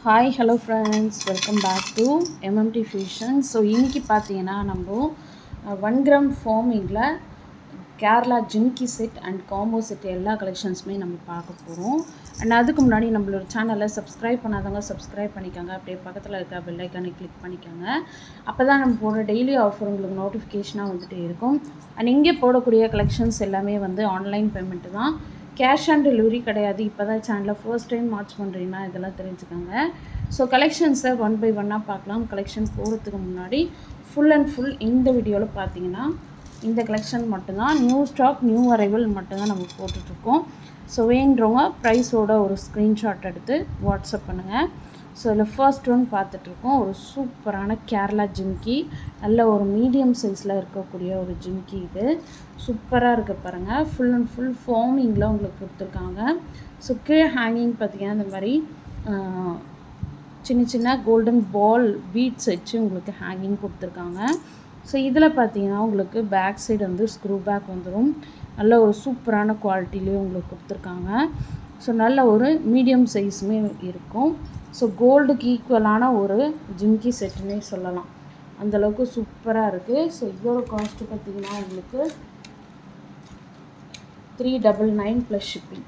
Hi hello friends, welcome back to MMD fusion. So இன்றைக்கி பார்த்தீங்கன்னா நம்ம 1 கிராம் ஃபார்மிங்கில் Kerala jhumki set and combo set எல்லா கலெக்ஷன்ஸுமே நம்ம பார்க்க போகிறோம். அண்ட் அதுக்கு முன்னாடி நம்மளோட சேனலை சப்ஸ்கிரைப் பண்ணாதவங்க சப்ஸ்கிரைப் பண்ணிக்கோங்க. அப்படியே பக்கத்தில் இருக்க பெல் ஐக்கானை கிளிக் பண்ணிக்கோங்க. அப்போ தான் நம்ம போடுற டெய்லி ஆஃபர் உங்களுக்கு நோட்டிஃபிகேஷனாக வந்துகிட்டே இருக்கும். அண்ட் இங்கே போடக்கூடிய கலெக்ஷன்ஸ் எல்லாமே ஆன்லைன் பேமெண்ட்டு தான், கேஷ் ஆன் டெலிவரி கிடையாது. இப்போ தான் சேனலை ஃபர்ஸ்ட் டைம் வாட்ச் பண்ணுறீங்கன்னா இதெல்லாம் தெரிஞ்சுக்கோங்க. ஸோ கலெக்ஷன்ஸை ஒன் பை ஒன்னாக பார்க்கலாம். கலெக்ஷன் போகிறதுக்கு முன்னாடி ஃபுல் அண்ட் ஃபுல் இந்த வீடியோவில் பார்த்தீங்கன்னா இந்த கலெக்ஷன் மட்டும்தான், நியூ ஸ்டாக் நியூ அரைவல் மட்டும்தான் நம்ம போட்டுட்ருக்கோம். ஸோ வேண்டுறவங்க ப்ரைஸோட ஒரு ஸ்க்ரீன்ஷாட் எடுத்து வாட்ஸ்அப் பண்ணுங்கள். ஸோ இதில் ஃபர்ஸ்ட் ஒன் பார்த்துட்ருக்கோம், ஒரு சூப்பரான கேரளா ஜிம்கி, நல்ல ஒரு மீடியம் சைஸில் இருக்கக்கூடிய ஒரு ஜிம்கி. இது சூப்பராக இருக்குது பாருங்கள், ஃபுல் அண்ட் ஃபுல் ஃபார்மிங்கில் உங்களுக்கு கொடுத்துருக்காங்க. ஸோ கீழே ஹேங்கிங் பார்த்திங்கன்னா இந்த மாதிரி சின்ன சின்ன கோல்டன் பால் பீட்ஸ் வச்சு உங்களுக்கு ஹேங்கிங் கொடுத்துருக்காங்க. ஸோ இதில் பார்த்தீங்கன்னா உங்களுக்கு பேக் சைடு ஸ்க்ரூ பேக் வந்துடும். நல்ல ஒரு சூப்பரான குவாலிட்டிலேயே உங்களுக்கு கொடுத்துருக்காங்க. ஸோ நல்ல ஒரு மீடியம் சைஸுமே இருக்கும். ஸோ கோல்டுக்கு ஈக்குவலான ஒரு ஜிம்கி செட்டுன்னே சொல்லலாம், அந்தளவுக்கு சூப்பராக இருக்குது. ஸோ இதோட காஸ்ட்டு பார்த்திங்கன்னா உங்களுக்கு 399 ப்ளஸ் ஷிப்பிங்.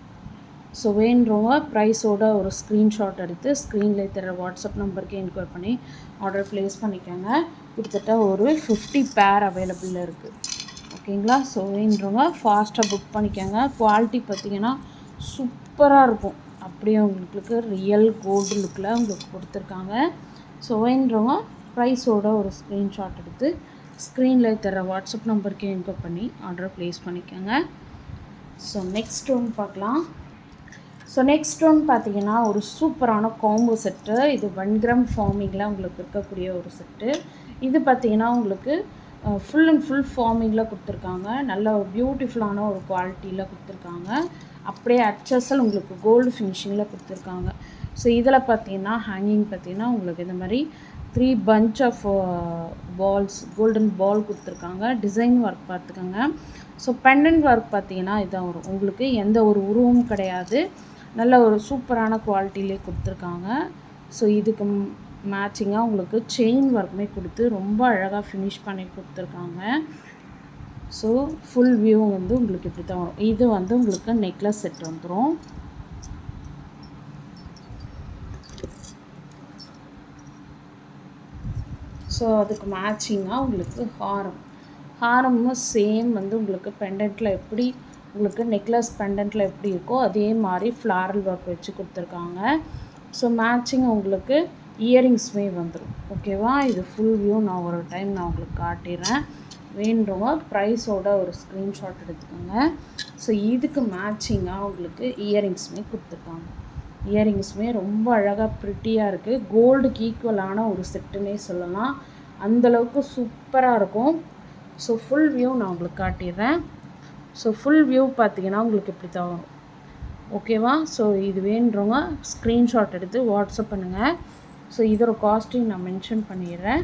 ஸோ வேண்டுறவங்க ப்ரைஸோட ஒரு ஸ்க்ரீன்ஷாட் எடுத்து ஸ்க்ரீனில் தர வாட்ஸ்அப் நம்பருக்கு என்கொயர் பண்ணி ஆர்டர் ப்ளேஸ் பண்ணிக்கோங்க. கிட்டத்தட்ட ஒரு 50 பேர் அவைலபிளில் இருக்குது, ஓகேங்களா. ஸோ வேண்டுறவங்க ஃபாஸ்ட்டாக புக் பண்ணிக்கோங்க. குவாலிட்டி பார்த்திங்கன்னா சூப்பராக இருக்கும், அப்படியே உங்களுக்கு ரியல் கோல்டு லுக்கில் உங்களுக்கு கொடுத்துருக்காங்க. ஸோ வேண்டுறவங்க ப்ரைஸோட ஒரு ஸ்க்ரீன்ஷாட் எடுத்து ஸ்க்ரீனில் தர வாட்ஸ்அப் நம்பருக்கு என்கொயர் பண்ணி ஆர்டர் ப்ளேஸ் பண்ணிக்கோங்க. ஸோ நெக்ஸ்ட் ஒன் பார்க்கலாம். ஸோ நெக்ஸ்ட் ஒன் பார்த்திங்கன்னா ஒரு சூப்பரான காம்போ செட்டு. இது 1 கிராம் ஃபார்மிங்கில் உங்களுக்கு இருக்கக்கூடிய ஒரு செட்டு. இது பார்த்திங்கன்னா உங்களுக்கு ஃபுல் அண்ட் ஃபுல் ஃபார்மிங்கில் கொடுத்துருக்காங்க. நல்ல ஒரு பியூட்டிஃபுல்லான ஒரு குவாலிட்டியில் கொடுத்துருக்காங்க. அப்படியே அச்சஸல் உங்களுக்கு கோல்டு ஃபினிஷிங்கில் கொடுத்துருக்காங்க. ஸோ இதில் பார்த்திங்கன்னா ஹேங்கிங் பார்த்திங்கன்னா உங்களுக்கு இந்த மாதிரி 3 punch of balls golden ball கொடுத்துருக்காங்க. டிசைன் ஒர்க் பார்த்துக்கோங்க. ஸோ பெண்டன்ட் ஒர்க் பார்த்திங்கன்னா இதான் வரும் உங்களுக்கு, எந்த ஒரு உருவமும் கிடையாது, நல்ல ஒரு சூப்பரான குவாலிட்டிலே கொடுத்துருக்காங்க. ஸோ இதுக்கு மேட்சிங்காக உங்களுக்கு செயின் ஒர்க்குமே கொடுத்து ரொம்ப அழகாக ஃபினிஷ் பண்ணி கொடுத்துருக்காங்க. ஸோ ஃபுல் வியூ உங்களுக்கு இப்படி தான் வரும். இது உங்களுக்கு நெக்லஸ் செட் வந்துடும். ஸோ அதுக்கு மேட்சிங்காக உங்களுக்கு ஹாரமும் சேம் உங்களுக்கு பெண்டன்ட்டில் எப்படி உங்களுக்கு நெக்லஸ் பெண்டன்ட்டில் எப்படி இருக்கோ அதே மாதிரி ஃப்ளாரல் ஒர்க் வச்சு கொடுத்துருக்காங்க. ஸோ மேட்சிங் உங்களுக்கு இயரிங்ஸுமே வந்துடும், ஓகேவா. இது ஃபுல் வியூ நான் ஒரு டைம் உங்களுக்கு காட்டிடுறேன். வேண்டுறவங்க ப்ரைஸோட ஒரு ஸ்க்ரீன்ஷாட் எடுத்துக்கோங்க. ஸோ இதுக்கு மேட்சிங்காக உங்களுக்கு இயரிங்ஸுமே கொடுத்துருக்காங்க. இயரிங்ஸுமே ரொம்ப அழகாக ப்ரிட்டியாக இருக்குது, கோல்டுக்கு ஈக்குவலான ஒரு செட்டுன்னே சொல்லலாம், அந்தளவுக்கு சூப்பராக இருக்கும். ஸோ ஃபுல் வியூ நான் உங்களுக்கு காட்டிடுறேன். ஸோ ஃபுல் வியூ பார்த்திங்கன்னா உங்களுக்கு இப்படி தான் வரும், ஓகேவா. ஸோ இது வேண்டுறவங்க ஸ்க்ரீன்ஷாட் எடுத்து வாட்ஸ்அப் பண்ணுங்கள். ஸோ இதோட காஸ்ட்டையும் நான் மென்ஷன் பண்ணிடுறேன்.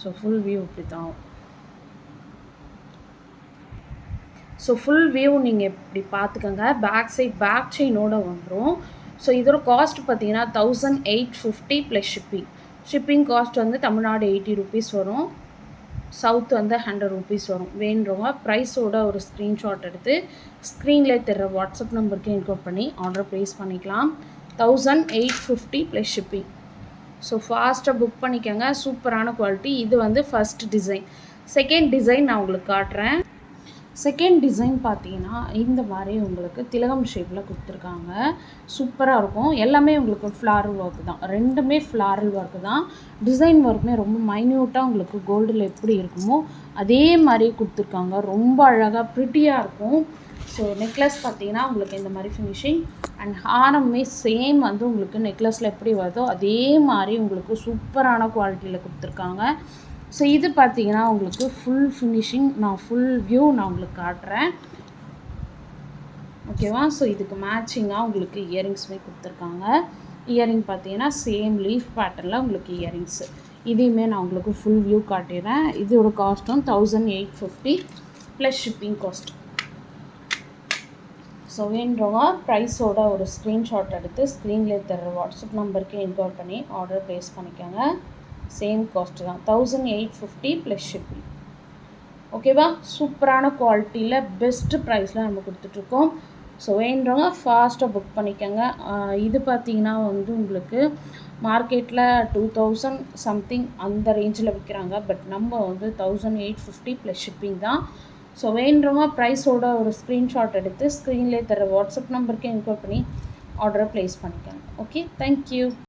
ஸோ ஃபுல் வியூ இப்படி தான். ஸோ ஃபுல் வியூ நீங்கள் இப்படி பார்த்துக்கோங்க. பேக் சைட் பேக் செயினோடு வந்துடும். ஸோ இதோட காஸ்ட் பார்த்தீங்கன்னா 1850 plus shipping cost Tamil Nadu 80 rupees வரும், சவுத் 100 ருபீஸ் வரும். வேண்டுறவங்க ப்ரைஸோட ஒரு ஸ்க்ரீன்ஷாட் எடுத்து ஸ்க்ரீனில் தர வாட்ஸ்அப் நம்பருக்கு என்கொயர் பண்ணி ஆர்டர் ப்ளேஸ் பண்ணிக்கலாம். 1850 ப்ளஸ் ஷிப்பிங். ஸோ ஃபாஸ்ட்டாக புக் பண்ணிக்கோங்க. சூப்பரான குவாலிட்டி. இது ஃபஸ்ட் டிசைன். செகண்ட் டிசைன் நான் உங்களுக்கு காட்டுறேன். செகண்ட் டிசைன் பார்த்தீங்கன்னா இந்த மாதிரி உங்களுக்கு திலகம் ஷேப்பில் கொடுத்துருக்காங்க. சூப்பராக இருக்கும். எல்லாமே உங்களுக்கு ஃப்ளாரல் ஒர்க்கு தான், ரெண்டுமே ஃப்ளாரல் ஒர்க்கு தான். டிசைன் ஒர்க்குமே ரொம்ப மைன்யூட்டாக உங்களுக்கு கோல்டில் எப்படி இருக்குமோ அதே மாதிரி கொடுத்துருக்காங்க. ரொம்ப அழகாக ப்ரிட்டியாக இருக்கும். ஸோ நெக்லஸ் பார்த்தீங்கன்னா உங்களுக்கு இந்த மாதிரி ஃபினிஷிங் அண்ட் ஹாரமே சேம் உங்களுக்கு நெக்லஸில் எப்படி வருதோ அதே மாதிரி உங்களுக்கு சூப்பரான குவாலிட்டியில் கொடுத்துருக்காங்க. ஸோ இது பார்த்திங்கன்னா உங்களுக்கு ஃபுல் ஃபினிஷிங், நான் ஃபுல் வியூ நான் உங்களுக்கு காட்டுறேன், ஓகேவா. ஸோ இதுக்கு மேட்சிங்காக உங்களுக்கு இயரிங்ஸுமே கொடுத்துருக்காங்க. இயரிங் பார்த்தீங்கன்னா சேம் லீஃப் பேட்டர்னில் உங்களுக்கு இயரிங்ஸு, இதையுமே நான் உங்களுக்கு ஃபுல் வியூ காட்டிடுறேன். இதோட காஸ்ட்டும் 1850 ப்ளஸ் ஷிப்பிங் காஸ்ட். ஸோ வேணுறவங்க ப்ரைஸோட ஒரு ஸ்க்ரீன்ஷாட் எடுத்து ஸ்க்ரீனில் தர வாட்ஸ்அப் நம்பருக்கு என்கொயர் பண்ணி ஆர்டர் ப்ளேஸ் பண்ணிக்கோங்க. சேம் காஸ்ட்டு தான், 1850 ப்ளஸ் ஷிப்பிங். ஓகேவா? சூப்பரான குவாலிட்டியில் பெஸ்ட்டு ப்ரைஸில் நம்ம கொடுத்துட்ருக்கோம். ஸோ வேணுறவங்க ஃபாஸ்ட்டாக புக் பண்ணிக்கோங்க. இது பார்த்திங்கன்னா வந்து உங்களுக்கு மார்க்கெட்டில் 2000 சம்திங் அந்த ரேஞ்சில் விற்கிறாங்க. பட் நம்ம வந்து 1850 ப்ளஸ் ஷிப்பிங் தான். ஸோ வேணுறவங்க ப்ரைஸோட ஒரு ஸ்க்ரீன்ஷாட் எடுத்து ஸ்க்ரீன்லேயே தர வாட்ஸ்அப் நம்பருக்கு என்கொயர் பண்ணி ஆர்டரை ப்ளேஸ் பண்ணிக்கோங்க. Okay, thank you.